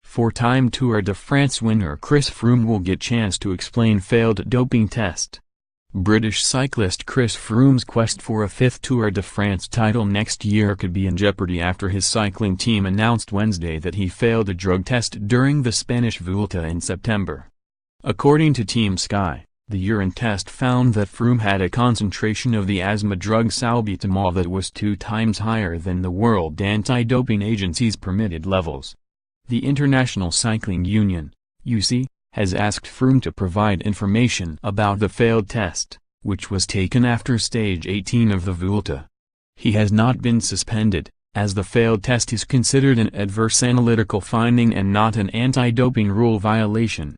Four-time Tour de France winner Chris Froome will get chance to explain failed doping test. British cyclist Chris Froome's quest for a fifth Tour de France title next year could be in jeopardy after his cycling team announced Wednesday that he failed a drug test during the Spanish Vuelta in September. According to Team Sky, the urine test found that Froome had a concentration of the asthma drug salbutamol that was 2 times higher than the World Anti-Doping Agency's permitted levels. The International Cycling Union, UCI, has asked Froome to provide information about the failed test, which was taken after stage 18 of the Vuelta. He has not been suspended, as the failed test is considered an adverse analytical finding and not an anti-doping rule violation.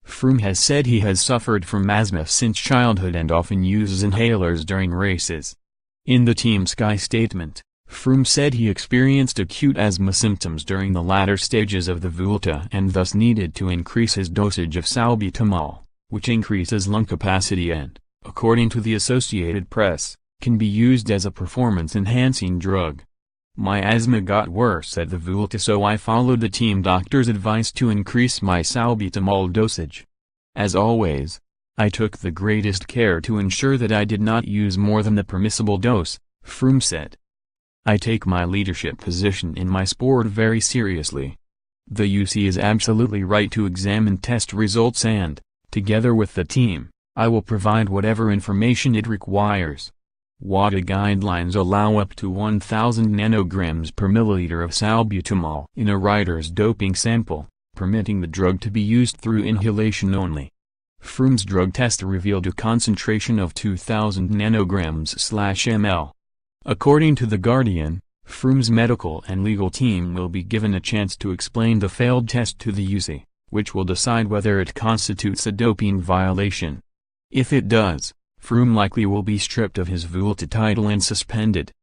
Froome has said he has suffered from asthma since childhood and often uses inhalers during races. In the Team Sky statement, Froome said he experienced acute asthma symptoms during the latter stages of the Vuelta and thus needed to increase his dosage of salbutamol, which increases lung capacity and, according to the Associated Press, can be used as a performance-enhancing drug. "My asthma got worse at the Vuelta, so I followed the team doctor's advice to increase my salbutamol dosage. As always, I took the greatest care to ensure that I did not use more than the permissible dose," Froome said. "I take my leadership position in my sport very seriously. The UCI is absolutely right to examine test results and, together with the team, I will provide whatever information it requires." WADA guidelines allow up to 1,000 nanograms per milliliter of salbutamol in a rider's doping sample, permitting the drug to be used through inhalation only. Froome's drug test revealed a concentration of 2,000 nanograms/ml. According to The Guardian, Froome's medical and legal team will be given a chance to explain the failed test to the UCI, which will decide whether it constitutes a doping violation. If it does, Froome likely will be stripped of his Vuelta title and suspended.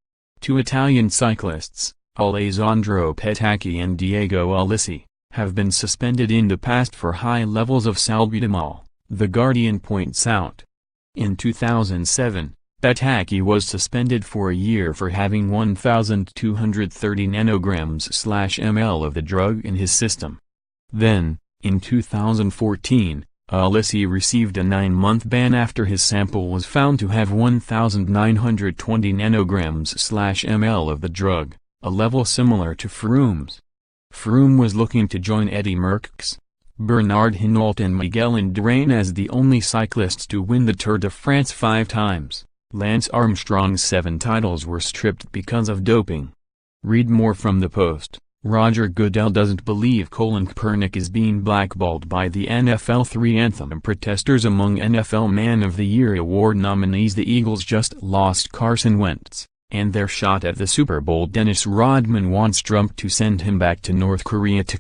2 Italian cyclists, Alessandro Petacchi and Diego Ulissi, have been suspended in the past for high levels of salbutamol, The Guardian points out. In 2007, Petacchi was suspended for a year for having 1,230 nanograms/ml of the drug in his system. Then, in 2014, Ulissi received a 9-month ban after his sample was found to have 1,920 nanograms/ml of the drug, a level similar to Froome's. Froome was looking to join Eddy Merckx, Bernard Hinault and Miguel Indurain as the only cyclists to win the Tour de France 5 times. Lance Armstrong's 7 titles were stripped because of doping. Read more from the Post. Roger Goodell doesn't believe Colin Kaepernick is being blackballed by the NFL 3 anthem protesters. Among NFL Man of the Year award nominees, the Eagles just lost Carson Wentz, and their shot at the Super Bowl. Dennis Rodman wants Trump to send him back to North Korea to